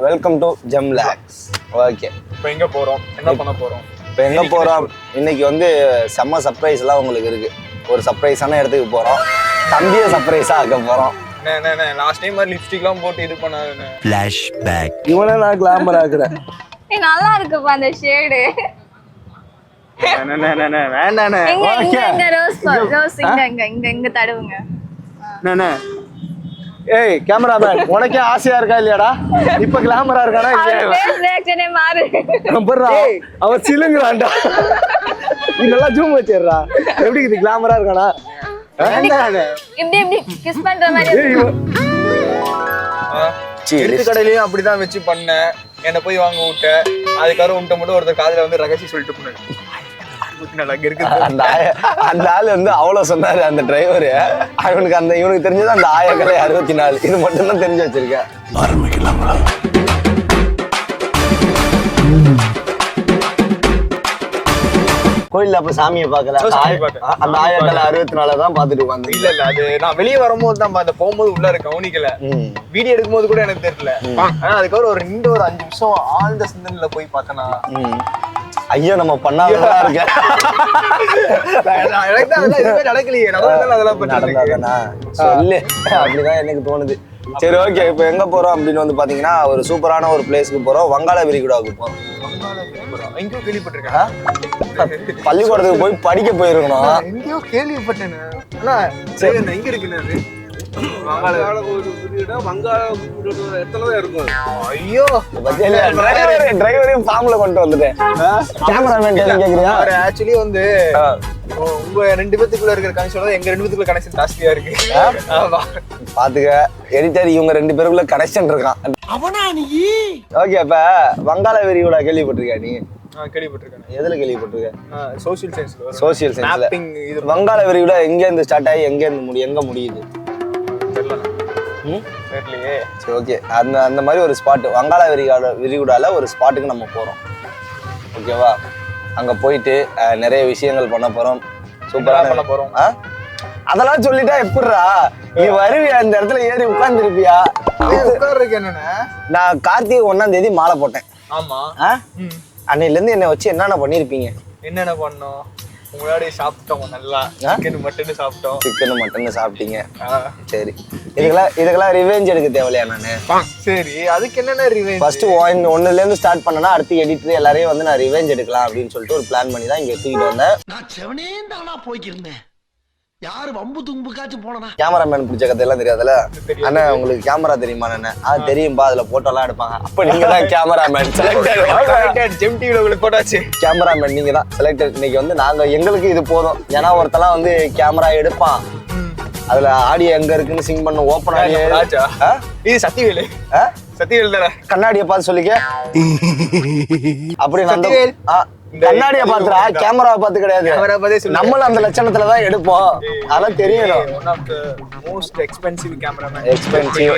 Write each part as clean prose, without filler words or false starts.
Welcome to GeM lakhs. Okay, இப்போ எங்க போறோம், என்ன பண்ண போறோம்? இப்போ எங்க போறோம்? இன்னைக்கு வந்து செம்ம சர்ப்ரைஸ் எல்லாம் உங்களுக்கு இருக்கு. ஒரு சர்ப்ரைஸான இடத்துக்கு போறோம். தம்பியை சர்ப்ரைஸா ஆக்க போறோம். லாஸ்ட் டைம் மாதிரி லிப்ஸ்டிக்லாம் போட்டு இது பண்ணாதுன்னு ஃபிளாஷ்பேக். இவனே நான் கிளாமர் ஆக்குறேன். நல்லா இருக்குப்பா அந்த ஷேடு. வேண்டாண்ணே. இங்க ரோஸ் இங்க தடவுங்க. ஏய் கேமராமேன், உனக்கே ஆசையா இருக்கா இல்லையாடா? இப்ப கிளாமரா இருக்கானா இல்லையா? மாறு. அவன் சிலுங்குறான்டா. இதெல்லாம் ஜூம் வச்சிடுறா. எப்படி இது கிளாமரா இருக்கானா? இப்படி கிஸ் பண்ற மாதிரி. எடுத்து கடையிலயும் அப்படிதான் வச்சு பண்ணேன். என்ன போய் வாங்க விட்ட, அதுக்காக உன்ட்ட மட்டும் ஒருத்தர் காதுல வந்து ரகசியம் சொல்லிட்டு போனேன். அந்த ஆளு வந்து அவ்வளவு சொன்னாரு அந்த டிரைவரு. இவனுக்கு தெரிஞ்சது அந்த ஆயக்கலை 64. இது மட்டும் தான் தெரிஞ்சு வச்சிருக்கேன். ஆரம்பிக்கலாங்களா? கோயில்ல அப்ப சாமியை பாக்கல. அந்த ஆயக்கலை 64 தான் பாத்துட்டு உட்காந்து. இல்ல அது நான் வெளியே வரும்போது தான் பார்த்தேன். போகும்போது உள்ள இருக்க கவனிக்கல. வீடியோ எடுக்கும்போது கூட எனக்கு தெரியல. ஆனா அதுக்கப்புறம் ஒரு 5 நிமிஷம் ஆழ்ந்த சிந்தனையில போய் பார்த்தேன்னா, ஐயோ நம்ம பண்ணாதான் இருக்க. நடக்கலையே. சொல்லு, அப்படிதான் எனக்கு தோணுது. சரி, ஓகே. இப்ப எங்க போறோம் அப்படின்னு வந்து பாத்தீங்கன்னா, ஒரு சூப்பரான ஒரு பிளேஸ்க்கு போறோம். வங்காள விரிகுடாவுக்கு போறோம். எங்கேயோ கேள்விப்பட்டிருக்கேன். பள்ளிக்கூடத்துக்கு போய் படிக்க போயிருக்கணும். எங்கேயோ கேள்விப்பட்டேன். எங்க இருக்குன்னு டிரைவரையும் ஃபார்ம்ல கொண்டு வந்துட்டேன். கேமராமேன் கேக்குறியா? ஆக்சுவலி வந்து உங்க 2 பேத்துக்குள்ள இருக்கிற கனெக்ஷன் எங்க 2 பேத்துக்குள்ள கனெக்ஷன் ஜாஸ்தியா இருக்கு. பாத்துக்க எடிட்டர், இவங்க 2 பேருக்குள்ள கனெக்ஷன் இருக்கான். அவனா நீ? ஓகே, இப்ப வங்காள விரிகுடா கேள்விப்பட்டிருக்கியா நீ? கேள்விப்பட்டிருக்கேன். எதுல கேள்விப்பட்டிருக்க? சோசியல் சயின்ஸ்ல. சோசியல் சயின்ஸ்ல வங்காள விரிகுடா எங்க இருந்து ஸ்டார்ட் ஆகி எங்க முடியுது? சரி, ஓகே. அந்த மாதிரி ஒரு ஸ்பாட் வங்காள விரிகுடால ஒரு ஸ்பாட்டுக்கு நம்ம போறோம். ஓகேவா? அங்க போயிட்டு நிறைய விஷயங்கள் பண்ண போறோம். சூப்பரா பண்ண போறோம். அதெல்லாம் சொல்லிட்டா எப்படிரா நீ வருவியா? அந்த இடத்துல ஏறி உட்கார்ந்து இருப்பியா? நான் கார்த்திகை 1ஆம் தேதி மாலை போட்டேன். ஆமா. அன்னையில இருந்து என்னை வச்சு என்னென்ன பண்ணிருப்பீங்க? என்னென்ன பண்ணோம்? முன்னாடி சாப்பிட்டோம். நல்லா சிக்கன் மட்டன் சாப்பிட்டோம். சிக்கன் மட்டன் சாப்பிட்டீங்க. சரி, இதுக்கெல்லாம் ரிவெஞ்ச் எடுக்க தேவையா? நானு சரி, அதுக்கு என்னென்ன ரிவெஞ்ச்? ஃபர்ஸ்ட் 1ல இருந்து ஸ்டார்ட் பண்ணனா அடுத்து எடிட்டர் எல்லாரையும் வந்து நான் ரிவெஞ்ச் எடுக்கலாம் அப்படின்னு சொல்லிட்டு ஒரு பிளான் பண்ணி தான் இங்க தூக்கிட்டு வந்தேன். நான் செவனே தானா போய்க்கிருந்தேன். யாரு வம்பு தும்புக்காச்சும் போனா? கேமராமேன் பிடிச்ச கதையெல்லாம் தெரியாதுல்ல அண்ணா? உங்களுக்கு கேமரா தெரியுமா? என்ன அது தெரியும்பா, அதுல போட்டோ எல்லாம் எடுப்பாங்க. அப்ப நீங்க தான் கேமராமேன் செலக்டட். ஜெம் டிவில உங்களுக்கு போட்டாச்சு. கேமராமேன் நீங்க தான் செலக்டட். இன்னைக்கு வந்து நாங்க எங்களுக்கு இது போதும். ஏன்னா ஒருத்தலாம் வந்து கேமரா எடுப்பான், அதுல ஆடியோ எங்க இருக்குன்னு சிங் பண்ண ஓப்பன் ஆடியோ. இது சத்திவேலு. சத்திவேல் தானே? கண்ணாடியை பார்த்து சொல்லிக்க. அப்படி கண்ணாடியை பாத்துறா, கேமராவை பார்த்து கிடையாது. நம்மளும் அந்த லட்சணத்துலதான் எடுப்போம். அதெல்லாம் தெரியணும். Most expensive cameraman. எக்ஸ்பென்சிவ்.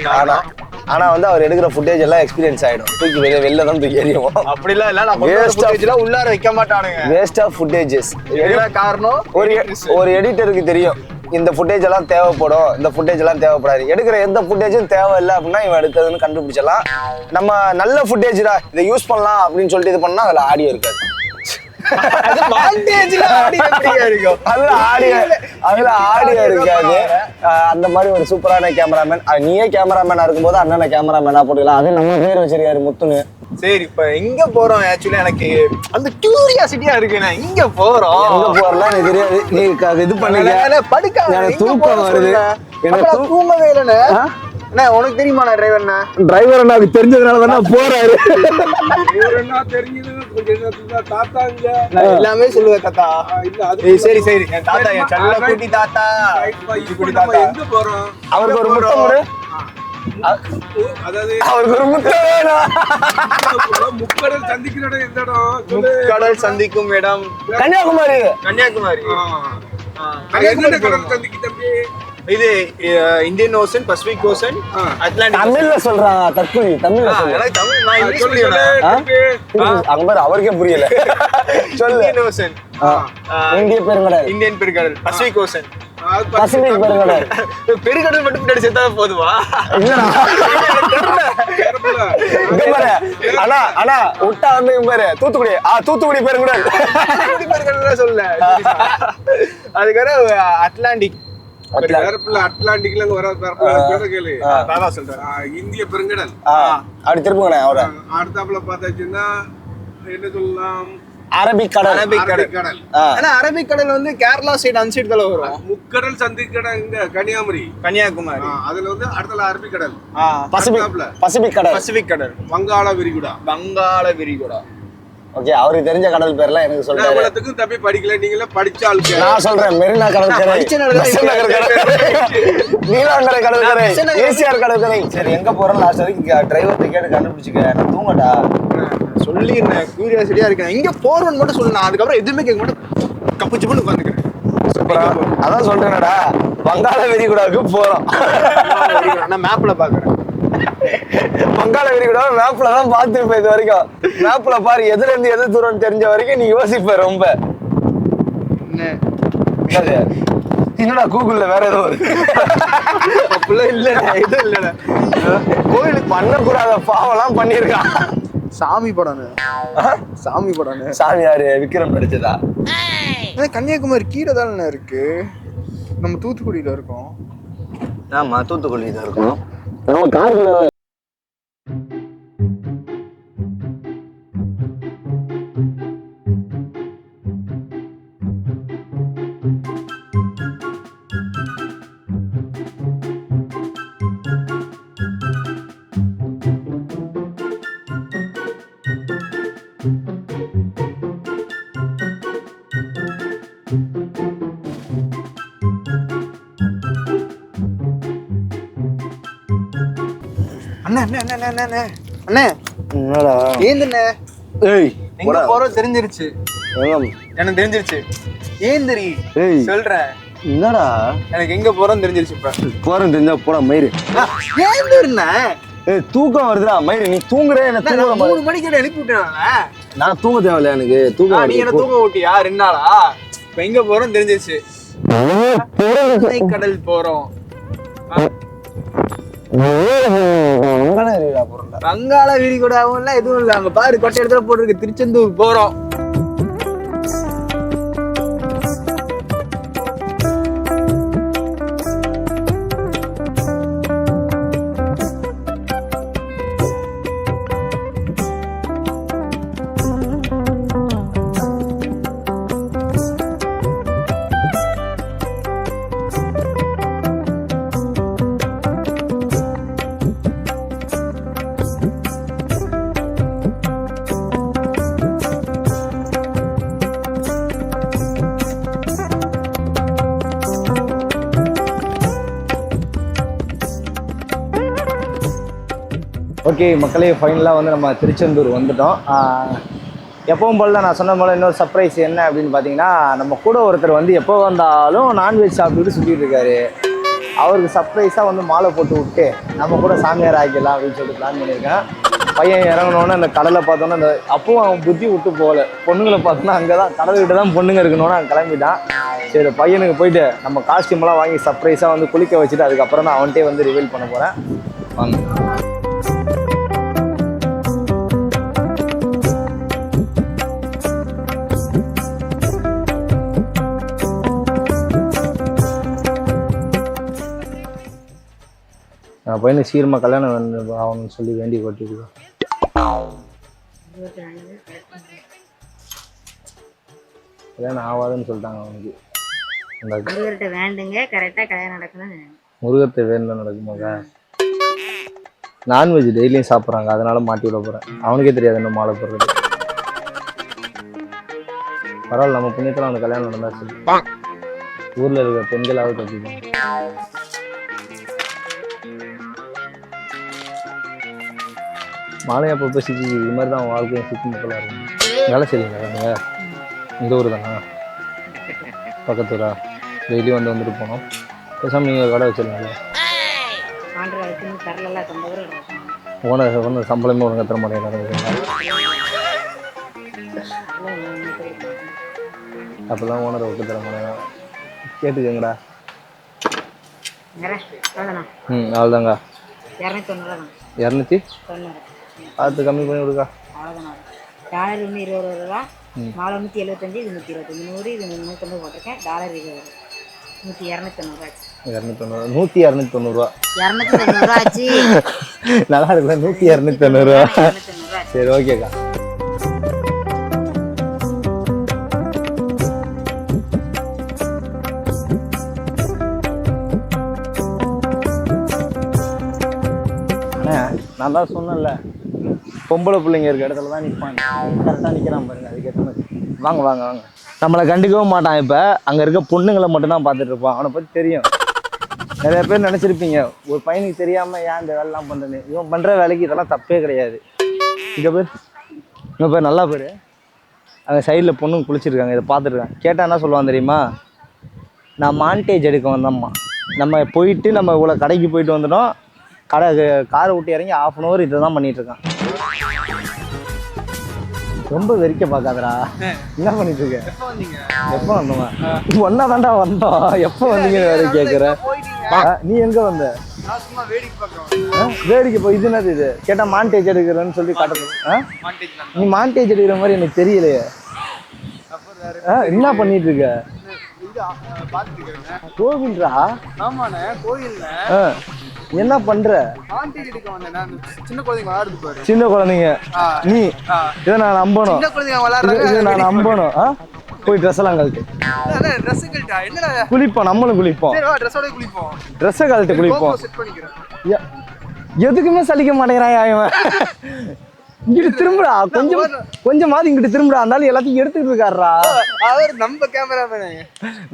ஆனா வந்து அவர் எடுக்கிற ஃபுட்டேஜ் எல்லாம் எக்ஸ்பீரியன்ஸ் ஆயிடும். தூக்கி வெளில தான் தூக்கி எறியும். அப்படிலாம் இல்ல. நம்ம ஃபுட்டேஜ்லாம் உள்ளார வைக்க மாட்டானுங்க. Waste of footages. காரணம் ஒரு எடிட்டருக்கு தெரியும் இந்த ஃபுட்டேஜ் எல்லாம் தேவைப்படும், இந்த ஃபுட்டேஜ் எல்லாம் தேவைப்படாது. எடுக்கிற எந்த ஃபுட்டேஜும் தேவையில்லை அப்படின்னா இவன் எடுத்ததுன்னு கண்டுபிடிச்சலாம். நம்ம நல்ல ஃபுட்டேஜ்டா இதை யூஸ் பண்ணலாம் அப்படின்னு சொல்லிட்டு இது பண்ணா அதுல ஆடியோ இருக்காது. ஆடியோ இருக்காது. அந்த மாதிரி ஒரு சூப்பரான கேமராமேன். நீயே கேமராமேனா இருக்கும்போது அண்ணனை கேமராமேனா போட்டுக்கலாம். அது நம்ம பேர் வச்சிருக்காரு முத்துன்னு. சரி, இப்ப எங்க போறோம்? ஆக்சுவலி எனக்கு அந்த கியூரியாசிட்டியா இருக்கு. நான் இங்க போறோம், எங்க போறலாம் எனக்கு தெரியாது. நீ இது பண்ணல படுக்க எனக்கு தூக்கம் வருது. எனக்கு தூங்கவே இல்லைன்னு. அண்ணா உனக்கு தெரியுமா நான் டிரைவர்னா? டிரைவர் அண்ணாக்கு தெரிஞ்சதுனால தானே போறாரு. எல்லாமே சொல்லுவேன் தாத்தா. சரி சரி, என் தாத்தா, என் செல்ல குட்டி தாத்தா. அவருக்கு ஒரு முத்தம் கொடு. அவருக்கு ஒரு முத்தம் வேணும். முக்கடல் சந்திக்கும் இடம் கன்னியாகுமரி. கன்னியாகுமரி. இது Indian ocean, Pacific ocean, Atlantic. தமிழ்ல சொல்றான் தற்கொலை. தமிழ்ல எனக்கு தமிழ் நான் இங்கிலீஷ் புரியல. அங்க பாரு அவருக்கே புரியல. சொல்லு. இந்தியன் ஓசன், இந்திய பெருங்கடல். இந்தியன் பெருங்கடல், பசிபிக் ஓசன், பசிபிக் பெருங்கடல். பெருங்கடல் மட்டும் பின்னாடி சேர்த்தா போதுமா? இல்லடா. இங்க பாரு. அண்ணா விட்டா வந்து இங்க பாரு தூத்துக்குடி தூத்துக்குடி பெருங்கடல். பெருங்கடல் சொல்லல. அதுக்கப்புறம் அட்லாண்டிக் அட்லாண்டிக்ல கேளு. சொல்றேன் இந்திய பெருங்கடல். அப்படி திருப்புங்கண்ணே அவரை. அடுத்தாப்புல பார்த்தாச்சுன்னா என்ன சொல்லலாம், அரபிக் கடல். கடல். ஆனா அரபிக் கடல் வந்து கேரளா சைடு அந்த சைடு தான் வரும். முக்கடல் சந்திக்கடல் இங்க கன்னியாகுமரி கன்னியாகுமரி. அதுல வந்து அடுத்தல அரபிக் கடல். பசிபிக் கடல். பசிபிக் கடல். வங்காள விரிகுடா. வங்காள விரிகுடா. ஓகே, அவருக்கு தெரிஞ்ச கடல் பேர்லாம் எனக்கு சொல்றாரு. இவ்வளவுக்கும் தப்பி படிக்கல, நீங்களே படிச்சாலுங்க. நான் சொல்றேன் மெரினா கடற்கரை, நீலாங்கரை கடற்கரை, ஏசிஆர் கடற்கரை. சரி எங்க போறோம் லாஸ்ட் வரைக்கும் டிரைவர் கேட்டு கண்டுபிடிச்சுக்க. நான் தூங்கட்டா சொல்லிடுறேன், கியூரியாசிட்டியா இருக்கேன். எங்க போறோம்னு மட்டும் சொல்லு. நான் அதுக்கப்புறம் எதுவுமே கேட்க மாட்டேன், கப்பு சிப்புன்னு உட்காந்துக்கிறேன். அதான் சொல்றேன்டா, வங்காள விரிகுடாவுக்கு போறோம். நான் மேப்ல பாக்குறேன். வங்காள விரிகுடா மேப்ல தான் பார்த்துருப்பேன் இது வரைக்கும். மேப்ல பாரு எதுல இருந்து எது தூரம் தெரிஞ்ச வரைக்கும் நீ யோசிப்ப ரொம்ப. என்னடா கூகுள்ல வேற ஏதோ அப்படிலாம் இல்ல, எதுவும் இல்ல. கோயிலுக்கு பண்ணக்கூடாத பாவெல்லாம் பண்ணிருக்கான். சாமி படம். சாமி படம். சாமி யாரு? விக்ரம் நடிச்சதா? கன்னியாகுமரி கீழே தானே இருக்கு. நம்ம தூத்துக்குடியில இருக்கோம். ஆமா தூத்துக்குடியில இருக்கோம். அண்ணா அண்ணா அண்ணா அண்ணா அண்ணா அண்ணா என்னடா ஏந்துண்ணே. ஏய் எங்க போறோம் தெரிஞ்சிருச்சு. எனக்கு தெரிஞ்சிருச்சு. ஏந்திரி சொல்றேன். என்னடா எனக்கு எங்க போறோம் தெரிஞ்சிருச்சு. இப்ப போறேன் தெரிஞ்சா போடா மயிறு. ஏந்திருண்ணே. ஏய் தூக்கம் வருதுடா மயிறு. நீ தூங்குறே என்ன தூங்க 3 மணிக்கு எழுப்பி விட்டேன். நான் தூங்க தேவையில்ல எனக்கு. தூக்கம் நீ என்ன தூங்க ஓட்டியா 2 நாளா? இப்ப எங்க போறோம் தெரிஞ்சிருச்சு. கடல் போறோம். வங்காள விரிகுடாவும் எதுவும் இல்ல. அங்க பாரு கொட்டை இடத்துல போட்டுருக்கு, திருச்செந்தூர் போறோம். ஓகே மக்களே, ஃபைனலாக வந்து நம்ம திருச்செந்தூர் வந்துட்டோம். எப்பவும் போல் தான் நான் சொன்ன போல் இன்னொரு சர்ப்ரைஸ் என்ன அப்படின்னு பார்த்தீங்கன்னா, நம்ம கூட ஒருத்தர் வந்து எப்போ வந்தாலும் நான்வெஜ் சாப்பிட்டுட்டு சுற்றிட்டு இருக்காரு. அவருக்கு சர்ப்ரைஸாக வந்து மாலை போட்டு விட்டு நம்ம கூட சாமியார் ஆக்கிடலாம் அப்படின்னு சொல்லிட்டு பிளான் பண்ணியிருக்கேன். பையன் இறங்கணுன்னு அந்த கடலை பார்த்தோன்னா அந்த அப்பவும் அவன் புத்தி விட்டு போகல. பொண்ணுங்களை பார்த்தோன்னா அங்கே தான் கடல்கிட்ட தான் பொண்ணுங்க இருக்கணும்னு அவன் கிளம்பிட்டான். சரி பையனுக்கு போயிட்டு நம்ம காஸ்டியூம்லாம் வாங்கி சர்ப்ரைஸாக வந்து குளிக்க வச்சுட்டு அதுக்கப்புறம் நான் அவன்கிட்டே வந்து ரிவீல் பண்ண போகிறேன். வாங்க. பையனுக்கு சீக்கிரமாக கல்யாணம் ஆகணும்னு சொல்லி வேண்டி கொட்டிருக்கோம். கல்யாணம் ஆகாதுன்னு சொல்லிட்டாங்க அவனுக்கு. முருகர்கிட்ட வேண்டுங்க, கரெக்டாக கல்யாணம் நடக்கணும். முருகத்தை வேணும் நடக்குமாங்க. நான்வெஜ் டெய்லியும் சாப்பிட்றாங்க, அதனால மாட்டி விட போகிறேன். அவனுக்கே தெரியாது என்ன மாலை போடுறது. பரவாயில்ல, நம்ம புண்ணியத்தில் அவனுக்கு கல்யாணம் நடந்தா சரி. ஊரில் இருக்கிற பெண்களாவது கட்டிப்பாங்க. மாலையை அப்பப்போ சிக்கி இது மாதிரி தான் வாழ்க்கையும் சிக்கி மக்களாக இருக்கும். வேலை செய்யுங்க நீங்கள் இந்த ஊர் தானா? பக்கத்தூரா? டெய்லி வந்துட்டு போனோம். பேசாமல் நீங்கள் கடை வச்சுருங்க. ஓனர் சம்பளமே ஒழுங்காக தர மாட்டேங்கிறாங்க. அப்போல்லாம் ஓனரை ஒட்டு தர மாட்டேங்க. கேட்டுக்கங்கடா. வேற அவ்வளோதாண்ணா. அவ்வளோதாங்க. 290 தான். 290 பார்த்து கம்மி பண்ணி கொடுக்கா. அவ்வளோதாண்ணா. டாலர் ஒன்று 20 ரூபா, மாலை 175, இது 125, 100, இது 150 போட்டிருக்கேன். டாலர் 20, 290 ஆச்சு. 290 ரூபா. 290 ஆச்சு. நல்லா இருக்குல்ல? 290 ரூபா. சரி ஓகேக்கா. நான் தான் சொன்னேன்ல, பொம்பளை பிள்ளைங்க இருக்க இடத்துல தான் நிற்பான். கரெக்டாக நிற்கிறான் பாருங்க, அதுக்கேற்ற மாதிரி. வாங்க வாங்க வாங்க. நம்மளை கண்டுக்கவும் மாட்டான். இப்போ அங்கே இருக்க பொண்ணுங்களை மட்டும்தான் பார்த்துட்டு இருப்பான். அவனை பற்றி தெரியும். நிறைய பேர் நினச்சிருப்பீங்க, ஒரு பையனுக்கு தெரியாமல் ஏன் இந்த வேலைலாம் பண்ணுறேன்னு. இவன் பண்ணுற வேலைக்கு இதெல்லாம் தப்பே கிடையாது. இங்கே பேர் நல்லா பேர். அங்கே சைடில் பொண்ணுங்க குளிச்சிருக்காங்க, இதை பார்த்துருக்காங்க. கேட்டால் என்ன சொல்லுவான் தெரியுமா? நான் மான்டேஜ் எடுக்க வந்தோம்மா. நம்ம போயிட்டு நம்ம இவ்வளோ கடைக்கு போயிட்டு வந்துட்டோம், காரை விட்டு இறங்கி 1/2 hour இதை தான் பண்ணிட்டு இருக்கான். ரொம்ப வெறிக்க பார்க்காதடா. என்ன பண்ணிட்டு இருக்க? எப்போ வந்தோமா? ஒன்னா தாண்டா வந்தோம். எப்போ வந்தீங்க வேற கேட்குற? நீ எங்க வந்த? வேடிக்கை போய் இது என்னது இது? கேட்டா மான்டேஜ் எடுக்கிறேன்னு சொல்லி காட்டுறது. நீ மான்டேஜ் எடுக்கிற மாதிரி எனக்கு தெரியலையே. என்ன பண்ணிட்டு இருக்க? கோவில்ரா? ஆமாண்ணே, கோயில்ல என்ன பண்ற? சின்ன குழந்தைங்க விளையாடுது பாரு. சின்ன குழந்தைங்க நீ இதை நான் நம்பணும். சின்ன குழந்தைங்க விளையாடுறாங்க, இதை நான் நம்பணும். போய் ட்ரெஸ் எல்லாம் கழட்டு. ட்ரெஸ் கழட்டா? என்னடா குளிப்போம், நம்மளும் குளிப்போம். ட்ரெஸ்ஸோட குளிப்போம். ட்ரெஸ்ஸை கழட்டு குளிப்போம். செட் பண்ணிக்கிறேன். எதுக்குமே சலிக்க மாட்டேங்கிறான் இவன். இங்கிட்டு திரும்புடா, கொஞ்சமாவது இங்கிட்டு திரும்புடா. இருந்தாலும் எல்லாத்தையும் எடுத்துக்கிட்டு இருக்காருடா. அவர் நம்ம கேமராமேன்.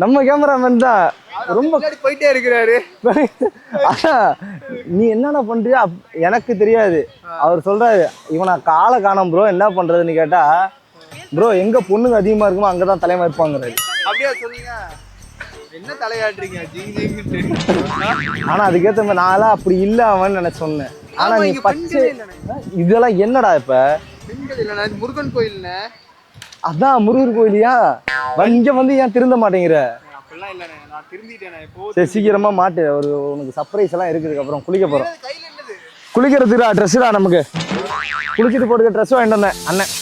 நம்ம கேமராமேன் தான். ரொம்ப போயிட்டே இருக்கிறாரு. நீ என்னென்ன பண்றியா எனக்கு தெரியாது. அவர் சொல்றாரு, இவனை காலை காணோம் ப்ரோ, என்ன பண்றதுன்னு கேட்டா, ப்ரோ எங்க பொண்ணுங்க அதிகமா இருக்குமோ அங்கதான் தலைமை இருப்பாங்கிறாரு. அப்படியா சொல்லுங்க? என்ன தலையாடுறீங்க? ஆனா அதுக்கேற்ற மாதிரி நான்லாம் அப்படி இல்ல அவன் நினைச்சு சொன்னேன். ஆனா நீ பச்சை இதெல்லாம் என்னடா? இப்ப முருகன் கோயில். அதான் முருகர் கோயிலியா? இங்க வந்து ஏன் திருந்த மாட்டேங்கிற? அப்படிலாம் இல்லண்ணே, நான் திரும்பிட்டேன். சரி சீக்கிரமா மாட்டு. உனக்கு சர்ப்ரைஸ் எல்லாம் இருக்குதுக்கு அப்புறம் குளிக்க போறோம். குளிக்கிறதுடா ட்ரெஸ்ஸுடா. நமக்கு குளிச்சுட்டு போட்டுக்க ட்ரெஸ் வாங்கிட்டு வந்தேன் அண்ணன்.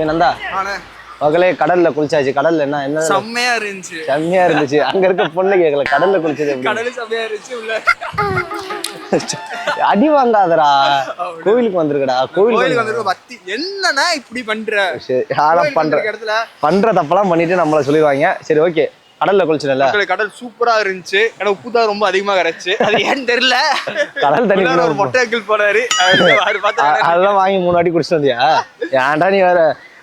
நந்தா மகளே, கடல்ல குளிச்சாச்சு. கடல்ல என்ன செம்மையா இருந்துச்சு. செம்மையா இருந்துச்சு. அங்க இருக்க பொண்ணு கேட்கல, கடல்ல குளிச்சது கடல் செம்மையா இருந்துச்சு. உள்ள அடி வாங்காதடா. கோவிலுக்கு வந்திருக்கடா. கோவிலுக்கு வந்திருக்க பத்தி என்னன்னா இப்படி பண்ற? பண்ற தப்பெல்லாம் பண்ணிட்டு நம்மள சொல்லிடுவாங்க. சரி ஓகே, கடல்ல குளிச்சுல. கடல் சூப்பரா இருந்துச்சு. ஏன்னா உப்பு தான் ரொம்ப அதிகமா கரைச்சு. அது ஏன்னு தெரியல. கடல் தண்ணி ஒரு மொட்டைகள் போனாரு. அதெல்லாம் வாங்கி 3 வாட்டி குடிச்சிட்டு வந்தியா? ஏன்டா நீ வேற.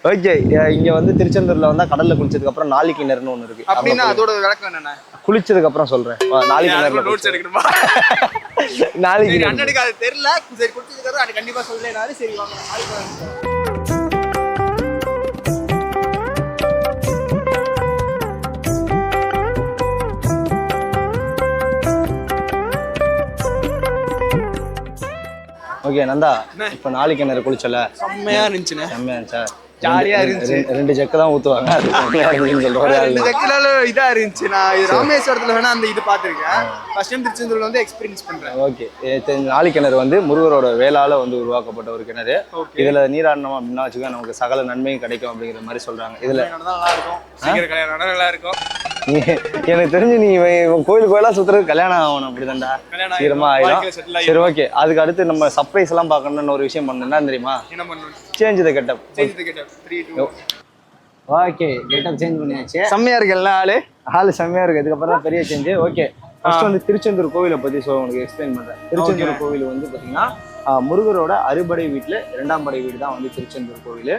ஓகே, இங்க வந்து திருச்செந்தூர்ல வந்தா கடல்ல குளிச்சதுக்கு அப்புறம் நாளி கிணறுன்னு ஒண்ணு இருக்கு. அப்படின்னா அதோட விளக்கம் என்னன்னா? குளிச்சதுக்கு அப்புறம் சொல்றேன். நாளி கிணறுல நோட்ஸ் எடுக்கணுமா? நாளி கிணறு அண்ணனுக்கு அது தெரியல. சரி குளிச்சதுக்கு அப்புறம் அது கண்டிப்பா சொல்லேனாரு. சரி வாங்க நாளைக்கு. ஓகே நந்தா, இப்ப நாளி கிணறு குளிச்சல செம்மையா இருந்துச்சுண்ணே. செம்மையா இருந்துச்சா? ஜாலியா இருந்துச்சு. 2 ஜெக்கு தான் ஊத்துவாங்க. அது செம்மையா இருந்துச்சுன்னு சொல்றாரு. 2 ஜெக்குல இதா இருந்துச்சு. நான் இது ராமேஸ்வரத்துல வேணா அந்த இது பாத்திருக்கேன். ஃபர்ஸ்ட் டைம் திருச்செந்தூர்ல வந்து எக்ஸ்பீரியன்ஸ் பண்றேன். ஓகே, நாளி கிணறு வந்து முருகரோட வேளால வந்து உருவாக்கப்பட்ட ஒரு கிணறு. இதுல நீராடணும் அப்படின்னா வச்சுக்கோ, நமக்கு சகல நன்மையும் கிடைக்கும் அப்படிங்கிற மாதிரி சொல்றாங்க. இதுல நல்லா இருக்கும். சீக்கிரம் கல்யாணம் நல்லா இருக்கும். எனக்கு தெரிஞ்சு நீ கோயில் கோயிலா சுத்துறது கல்யாணம் ஆகணும் அப்படிதான்டா. சீக்கிரமா ஆயிடும். சரி ஓகே, அதுக்கு அடுத்து நம்ம சர்ப்ரைஸ் எல்லாம் பார்க்கணும்னு ஒரு விஷயம் பண்ணணும். என்ன தெரியுமா? என்ன பண்ணணும்? Change the getup. 3 2 okay, getup change பண்ணியாச்சு. செம்மையா இருக்குல்ல? ஆளு செம்மையா இருக்கு. இதுக்கப்புறம் தான் பெரிய சேஞ்ச். ஓகே, ஃபர்ஸ்ட் வந்து திருச்செந்தூர் கோவிலை பத்தி உங்களுக்கு எக்ஸ்பிளைன் பண்றேன். திருச்செந்தூர் கோவில் வந்து பாத்தீங்கன்னா முருகரோட அறுபடை வீட்டுல 2ஆம் படை வீடு தான் வந்து திருச்செந்தூர் கோவில்.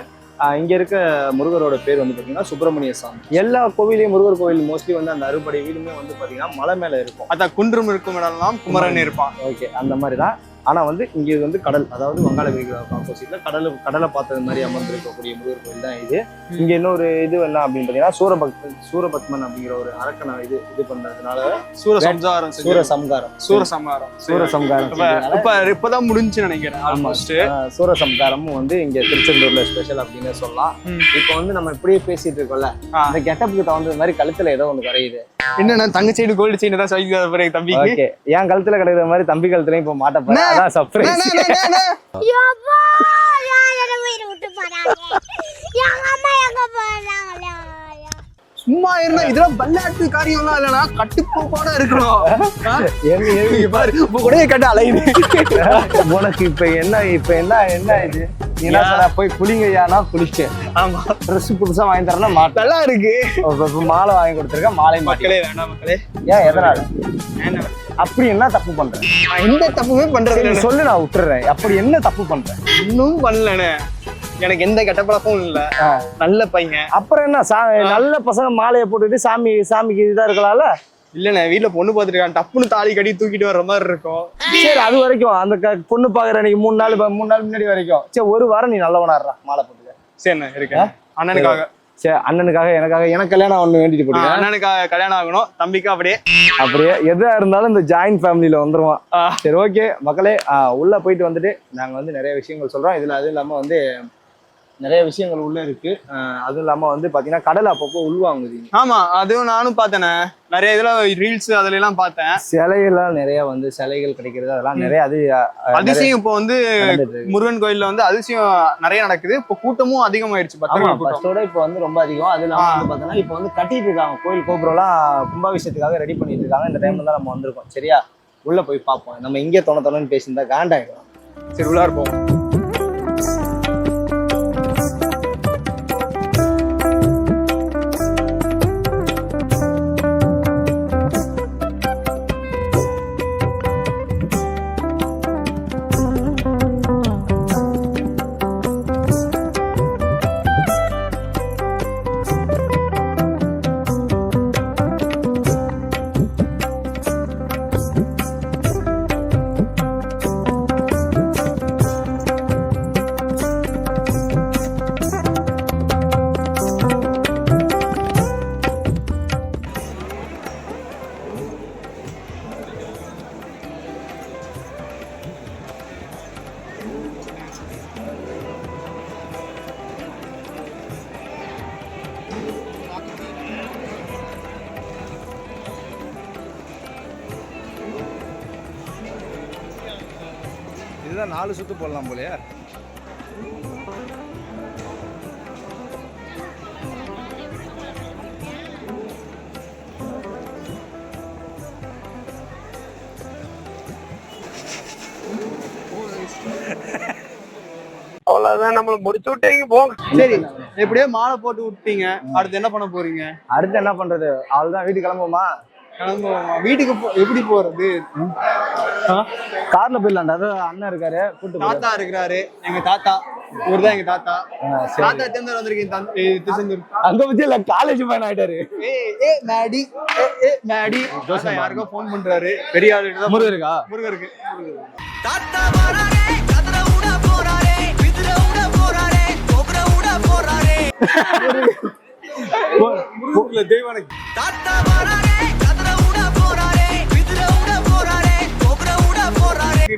இங்க இருக்க முருகரோட பேர் வந்து பாத்தீங்கன்னா சுப்பிரமணிய சாமி. எல்லா கோவிலையும் முருகர் கோவில் மோஸ்ட்லி வந்து அந்த அறுபடை வீடுமே வந்து பாத்தீங்கன்னா மலை மேல இருக்கும். அதான் குன்றும் இருக்கும் இடம்லாம் குமரன் இருப்பான். ஓகே, அந்த மாதிரி தான் ஆனால் வந்து இங்கே வந்து கடல், அதாவது வங்காள விரிகுடாவுக்கு ஆப்போசிட்டில் கடலை பார்த்தது மாதிரி அமர்ந்திருக்கக்கூடிய முருகர் கோயில் தான் இது. இங்கே இன்னொரு இது என்ன அப்படின்னு பார்த்தீங்கன்னா சூரபத்மன் அப்படிங்கிற ஒரு அரக்கனை இது பண்ணுறதுனால சூரசம்காரம் இப்பதான் முடிஞ்சுன்னு நினைக்கிறேன். ஆல்மோஸ்ட் சூரசம்காரமும் வந்து இங்க திருச்செந்தூர்ல ஸ்பெஷல் அப்படின்னு சொல்லலாம். இப்போ வந்து நம்ம இப்படியே பேசிட்டு இருக்கோம்ல, இந்த கெட்டப்புக்கு தகுந்த மாதிரி கழுத்துல ஏதோ ஒண்ணு கரையுது. என்னன்னா தங்க செயின் கோல்டு செயின் தான் சொல்லிக்கிறாரு பாருங்க தம்பி. ஓகே, என் கழுத்துல கிடைக்கிற மாதிரி தம்பி கழுத்துலயும் இப்போ மாட்ட போறேன். அதான் சர்ப்ரைஸ். சும்மா இருந்தா இதெல்லாம் விளையாட்டு காரியம்லாம் இல்லைன்னா கட்டுக்கோப்போட இருக்கணும். பாரு இப்ப கூட கட்ட அலையுது உனக்கு இப்ப என்ன இது என்ன சொன்ன? போய் குளிங்கய்யானா குளிச்சேன். ஆமா, ட்ரெஸ் புதுசா வாங்கி தரேன்னா நல்லா இருக்கு. மாலை வாங்கி கொடுத்துருக்கேன். மாலை மக்களே வேண்டாம் மக்களே. ஏன் எதனால அப்படி என்ன தப்பு பண்றேன்? எந்த தப்புமே பண்றது சொல்லு, நான் விட்டுறேன். அப்படி என்ன தப்பு பண்றேன்? இன்னும் பண்ணலன்னு எனக்கு எந்த கெட்ட பழக்கமும் இல்ல. நல்ல பையன். அப்புறம் என்ன நல்ல பசங்க மாலையை போட்டுட்டு சாமிக்கு இதா இருக்கலாம்ல. இல்லண்ணே, வீட்டுல பொண்ணு பாத்துருக்கான், டப்புன்னு தாலி கட்டி தூக்கிட்டு வர்ற மாதிரி இருக்கும். சரி, அது வரைக்கும் அந்த பொண்ணு பாக்குற அன்னைக்கு 3 நாள் முன்னாடி வரைக்கும் சரி, ஒரு வாரம் நீ நல்லவனாடுறா மாலை போட்டுக்க. சரிண்ணே இருக்கேன். அண்ணனுக்காக. சரி, அண்ணனுக்காக எனக்கு கல்யாணம் ஒண்ணு வேண்டிட்டு போடுங்க. அண்ணனுக்காக கல்யாணம் ஆகணும், தம்பிக்கு அப்படியே எதா இருந்தாலும் இந்த ஜாயிண்ட் ஃபேமிலியில வந்துருவான். சரி, ஓகே மக்களே, உள்ள போயிட்டு வந்துட்டு நாங்க வந்து நிறைய விஷயங்கள் சொல்றோம். இதுல அது இல்லாம வந்து நிறைய விஷயங்கள் உள்ள இருக்கு. அதுவும் இல்லாம வந்து பாத்தீங்கன்னா கடலை அப்பப்போ உள்வாங்குது. ஆமா, அதுவும் நானும் பார்த்தேனே. நிறைய இதுல ரீல்ஸ் அதுல எல்லாம் பார்த்தேன். சிலைகள்லாம் நிறைய வந்து சிலைகள் கிடைக்கிறது, அதெல்லாம் நிறைய அதிசயம். இப்போ வந்து முருகன் கோயில்ல வந்து அதிசயம் நிறைய நடக்குது. இப்போ கூட்டமும் அதிகமாயிடுச்சு. பத்தோட இப்போ வந்து ரொம்ப அதிகம். அது இல்லாம வந்து பாத்தீங்கன்னா இப்போ வந்து கட்டிட்டு இருக்காங்க கோயில் கோபுரம்லாம், கும்பாபிஷேகத்துக்காக ரெடி பண்ணிட்டு இருக்காங்க. இந்த டைம்ல தான் நம்ம வந்திருக்கோம். சரியா, உள்ள போய் பார்ப்போம். நம்ம இங்கே தொணன்னு பேசியிருந்தா காண்டாயிடும். சரி, உள்ள இருப்போம். இதுதான் 4 சுத்து போடலாம் போலயே. அவ்வளவுதான், நம்மள முடிச்சு விட்டீங்க போங்க. சரி, எப்படியோ மாலை போட்டு விட்டீங்க. அடுத்து என்ன பண்ண போறீங்க? அடுத்து என்ன பண்றது? அவ்வளவுதான், வீட்டுக்கு கிளம்புவோமா? வீட்டுக்கு எப்படி போறது? கார்ல போயிடலாம்டா. அதாவது அண்ணன் இருக்காரு, கூட்டு தாத்தா இருக்கிறாரு. எங்க தாத்தா, இவர்தான் எங்க தாத்தா. தாத்தா தேர்ந்தர் வந்திருக்கீங்க திருச்செந்தூர். அங்க பத்தி இல்ல, காலேஜ் பையன் ஆயிட்டாரு. மேடி யாருக்கோ போன் பண்றாரு. பெரிய ஆளு முருகருக்கா? முருகருக்கு.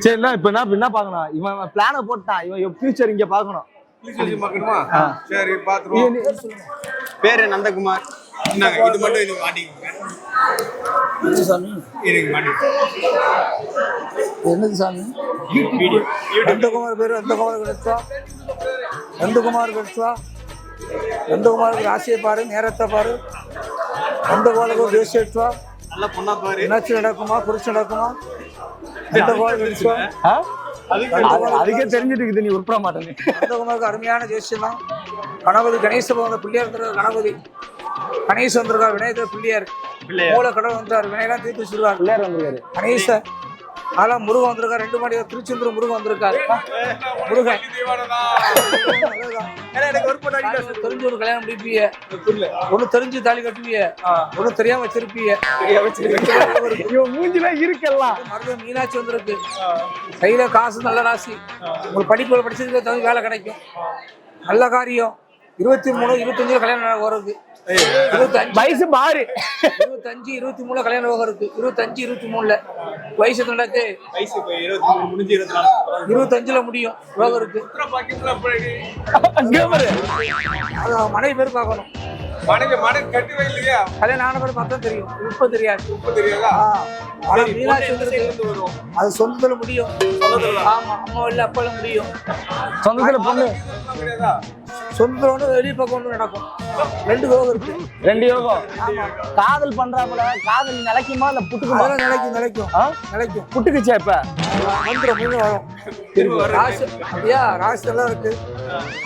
சரி, இப்ப என்ன பாக்கணும்? இவன் பிளான போட்டான். இவன் ஃபியூச்சர் இங்க பாக்கணும். சரி, பாத்துருவோம். பேரு நந்தகுமார். இது மட்டும் இது மாட்டிக்கோங்க. என்னது சாமி? நந்தகுமார் பேரு நந்தகுமார் கிடைச்சா, நந்தகுமார் கிடைச்சா, நந்தகுமாருக்கு ராசியை பாரு, நேரத்தை பாரு. நந்தகுமாருக்கு ஒரு தேசிய எடுத்துவா. நல்ல பொண்ணா பாரு. என்னாச்சு நடக்குமா, குறிச்சு நடக்குமா? நந்தகுமார் கிடைச்சா. அதுக்கே தெரிஞ்சுட்டு இருக்குது, நீ உருப்பட மாட்டேன்னு. நந்தகுமாருக்கு அருமையான தேசியம் தான். கணபதி கணேச பிள்ளையார் வந்துருக்காரு. கணபதி கணேச வந்திருக்காரு. விநாயகர் பிள்ளையார். மூல கடவுள் வந்துட்டாரு. விநாயகர் தீர்த்து வச்சிருக்காரு. பிள்ளையார் வந்திருக்காரு. கணேச அதெல்லாம் முருகன் வந்திருக்காரு, 2 மாடி திருச்செந்தூர் முருகன் வந்திருக்காரு. முருகன் தெரிஞ்சு ஒரு கல்யாணம் முடிப்பீங்க, ஒண்ணு தெரிஞ்சு தாலி கட்டுவீங்க, ஒண்ணு தெரியாம வச்சிருப்பீங்க. மூஞ்சிலாம் இருக்கலாம். மருதம் மீனாட்சி வந்திருக்கு, கையில காசு, நல்ல ராசி. உங்களுக்கு படிப்புல படிச்சதுக்கு தகுந்த வேலை கிடைக்கும், நல்ல காரியம். 23, 25 கல்யாணம் வருது. 25 வயசு பாரு. 25, 23 கல்யாணம் இருக்கு. 25, 23 வயசு நடக்கு. வயசு 23 முடிஞ்சு 24 25ல முடியும். ரோகம் இருக்கு. அது மனைவி பேர் பார்க்கணும். மனைவி கட்டி வைக்கலையா? கல்யாணம் ஆன பேர் பார்த்தா தெரியும், இப்ப தெரியாது. இப்ப தெரியாதா? ஆனா மீனாட்சி வரும், அது சொந்தத்துல முடியும். ஆமா, அம்மா இல்ல அப்பா முடியும். சொந்தத்துல பொண்ணு சொந்தத்தோட வெளியே பக்கம் ஒன்று நடக்கும். 2 யோகம் இருக்கு. 2 யோகம். காதல் பண்றாப்புல காதல் நிலைக்குமா இல்ல புட்டுக்குமா? நிலைக்கும். புட்டுக்குச்சா இப்ப மந்திரம் மீன் வரும். ராசி அப்படியா? ராசி எல்லாம் இருக்கு,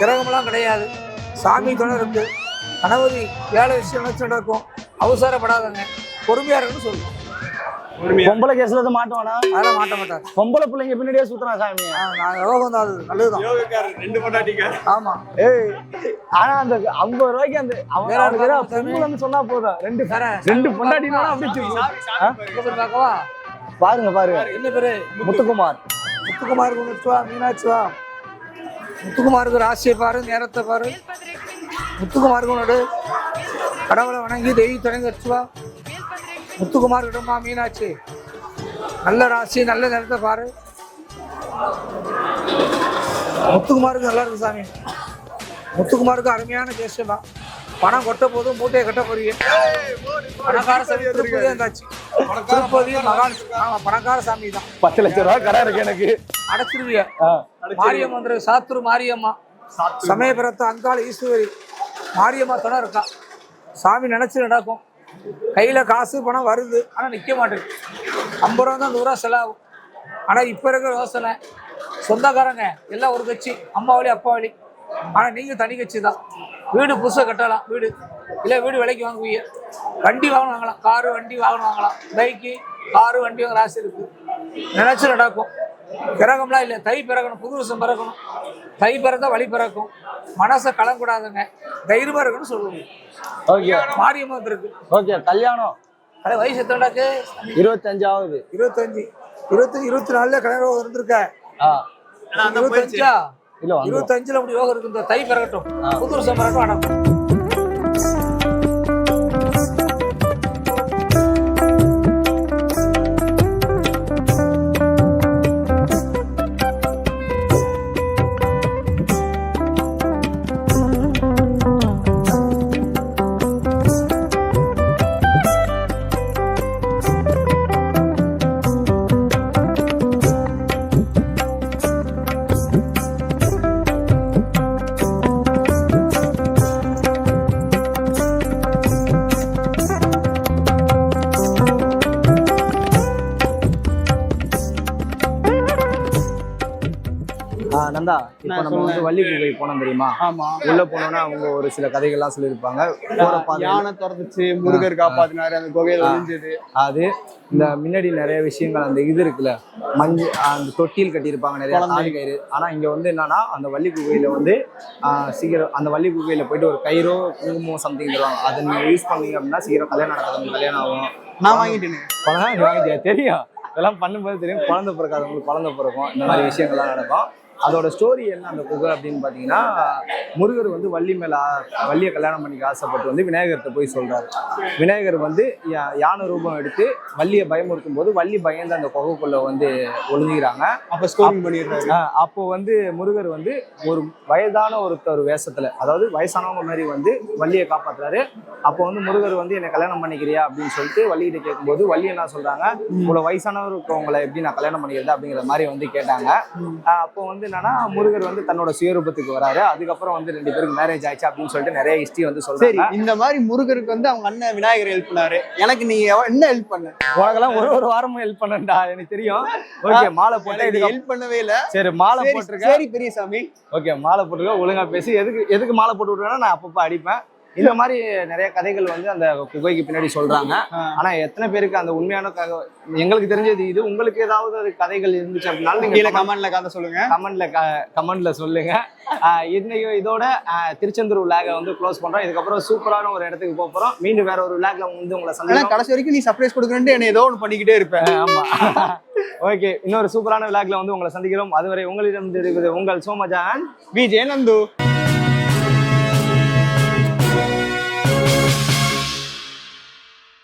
கிரகமெல்லாம் கிடையாது. சாமி துணை இருக்கு. கணவதி வேலை விஷயம் நினைச்சு நடக்கும். அவசரப்படாதங்க, பொறுமையா இருக்குன்னு சொல்லுவோம். பொம்பளை கேஸ்ல எதுவும் மாட்டுவானா? அதெல்லாம் மாட்ட மாட்டாரு. பொம்பளை பிள்ளைங்க பின்னாடியே சுத்துறான் சாமி. நான் யோகம் தான், அது நல்லதுதான். 2 பொண்டாட்டிக்காரு. ஆமா. ஆனா அந்த 50 ரூபாய்க்கு அந்த பொம்பளைன்னு சொன்னா போதும். 2 பொண்டாட்டினா அப்படி பார்க்கவா? பாருங்க. என்ன பேரு? முத்துக்குமார். முத்துக்குமாருக்கு மீனாட்சி வா. முத்துக்குமாருக்கு ராசியை பாரு, நேரத்தை பாரு. முத்துக்குமாருக்கு கடவுளை வணங்கி தெய்வ தொடங்கி வச்சுவா. முத்துக்குமார் கிட்டமா மீனாட்சி, நல்ல ராசி, நல்ல நேரத்தை பாரு. முத்துக்குமாருக்கு நல்லா இருக்கு சாமி. முத்துக்குமாருக்கு அருமையான கேஷம் தான். பணம் கொட்ட போதும், மூட்டையை கட்ட போறீங்க. பணக்கார சாமி திருப்பதி இருந்தாச்சு. திருப்பதி மகான். ஆமா, பணக்கார சாமி தான். 10 லட்சம் ரூபாய் கடை இருக்கு எனக்கு. அடைச்சிருவிய. மாரியம்மா வந்து சாத்தூர் மாரியம்மா, சமயபுரத்து அங்காள ஈஸ்வரி மாரியம்மா துணை இருக்கா. சாமி நினைச்சு நடக்கும். கையில காசு பணம் வருது, ஆனா நிக்க மாட்டேங்குது. 50 ரூபா தான் 100 ரூபா செலவாகும். ஆனா இப்ப இருக்கிற யோசனை, சொந்தக்காரங்க எல்லாம் ஒரு கட்சி, அம்மா வழி அப்பா வழி. ஆனா நீங்க தனி கட்சி தான். வீடு புதுசாக கட்டலாம், வீடு இல்லை வீடு விலைக்கு வாங்குவீங்க. வண்டி வாங்கலாம், காரு வண்டி வாங்கலாம். பைக்கு காரு வண்டி வாங்க ராசி இருக்கு. நினைச்சு நடக்கும். பிறகம்லாம் இல்லை, தை பிறக்கணும், புது வருஷம் பிறக்கணும். தை பிறந்தா வழி பிறக்கும். மனசை கலங்கூடாதுங்க, தைரியமா இருக்குன்னு சொல்லுவோம். ஓகே, மாரியம்மா இருக்கு. ஓகே, கல்யாணம் வயசு எத்தனாக்கு? 25 ஆகுது. 25, 24 கல்யாணம் இருந்திருக்க. 25 இல்ல 25ல அப்படி யோகம் இருக்கு. இந்த தை பிறகட்டும், புது வருஷம் பிறக்கட்டும் நடக்கும். நந்தா, இப்ப நம்ம வந்து வள்ளி குகை போனோம் தெரியுமா? ஆமா. உள்ள போனோம்னா அவங்க ஒரு சில கதைகள்லாம் சொல்லியிருப்பாங்க. யானை திறந்துச்சு, முருகர் காப்பாத்தினாரு, அந்த குகையில ஒளிஞ்சது. அது இந்த முன்னாடி நிறைய விஷயங்கள், அந்த இது இருக்குல்ல, அந்த தொட்டில் கட்டியிருப்பாங்க நிறைய தாலி கயிறு. ஆனா இங்க வந்து என்னன்னா, அந்த வள்ளி குகையில வந்து சீக்கிரம் அந்த வள்ளி குகையில போயிட்டு ஒரு கயிறோ குங்குமம் சம்திங் தருவாங்க. அதை நீங்க யூஸ் பண்ணீங்க அப்படின்னா சீக்கிரம் கல்யாணம் நடக்காது, கல்யாணம் ஆகும். நான் வாங்கிட்டேன். வாங்கிட்டியா? தெரியும், இதெல்லாம் பண்ணும்போது தெரியும். குழந்தை பிறக்காதவங்களுக்கு குழந்தை பிறக்கும், இந்த மாதிரி விஷயங்கள்லாம் நடக்கும். அதோட ஸ்டோரி என்ன அந்த குகை அப்படின்னு பார்த்தீங்கன்னா, முருகர் வந்து வள்ளியை கல்யாணம் பண்ணிக்க ஆசைப்பட்டு வந்து விநாயகர்கிட்ட போய் சொல்றாரு. விநாயகர் வந்து யானை ரூபம் எடுத்து வள்ளியை பயமுறுத்தும் போது வள்ளி பயந்து அந்த குகைக்குள்ள வந்து ஒளிஞ்சுக்கிறாங்க. அப்ப ஸ்கோரிங் பண்ணிடுறாரு. அப்போ வந்து முருகர் வந்து ஒரு வயதான ஒருத்தர் வேஷத்துல, அதாவது வயசானவங்க மாதிரி வந்து வள்ளியை காப்பாத்துறாரு. அப்போ வந்து முருகர் வந்து என்னை கல்யாணம் பண்ணிக்கிறியா அப்படின்னு சொல்லிட்டு வள்ளிகிட்ட கேட்கும்போது வள்ளி என்ன சொல்றாங்க, உங்களை வயசானவர் இருக்கவங்களை எப்படி நான் கல்யாணம் பண்ணிக்கிறது அப்படிங்கிற மாதிரி வந்து கேட்டாங்க. அப்போ வந்து என்னன்னா, முருகர் வந்து தன்னோட சுயரூபத்துக்கு வராரு. அதுக்கப்புறம் வந்து 2 பேருக்கு மேரேஜ் ஆயிடுச்சு அப்படின்னு சொல்லிட்டு நிறைய ஹிஸ்டரி வந்து சொல்றாங்க. இந்த மாதிரி முருகருக்கு வந்து அவங்க அண்ணன் விநாயகர் ஹெல்ப் பண்ணாரு. எனக்கு நீங்க என்ன ஹெல்ப் பண்ண? உனக்கெல்லாம் ஒரு வாரமும் ஹெல்ப் பண்ணண்டா, எனக்கு தெரியும். ஓகே, மாலை போட்டு இது ஹெல்ப் பண்ணவே இல்ல. சரி, மாலை போட்டிருக்க. சரி பெரியசாமி, ஓகே, மாலை போட்டுருக்க, ஒழுங்கா பேசி. எதுக்கு மாலை போட்டு விட்டுருவேன்னா நான் அப்பப்போ அடிப்பேன். இந்த மாதிரி நிறைய கதைகள் வந்து அந்த குகைக்கு பின்னாடி சொல்றாங்க. ஆனா எத்தனை பேருக்கு அந்த உண்மையான எங்களுக்கு தெரிஞ்சது இது. உங்களுக்கு ஏதாவது அது கதைகள் இருந்துச்சு அப்படின்னாலும் நீங்க கீழே கமெண்ட்ல கதை சொல்லுங்க. கமெண்ட்ல சொல்லுங்க. இன்னைக்கு இதோட திருச்செந்தூர் விளாக வந்து க்ளோஸ் பண்றோம். இதுக்கப்புறம் சூப்பரான ஒரு இடத்துக்கு போக போறோம். மீண்டும் வேற ஒரு விளாக்ல வந்து உங்களை சந்திக்கிறோம். கடைசி வரைக்கும் நீ சர்ப்ரைஸ் கொடுக்குறேன்ட்டு என்ன ஏதோ ஒன்று பண்ணிக்கிட்டே இருப்பேன். ஆமா. ஓகே, இன்னொரு சூப்பரான விளாக்ல வந்து உங்களை சந்திக்கிறோம். அதுவரை உங்களிடம் இருக்குது உங்கள் சோமஜான் விஜய் நந்து.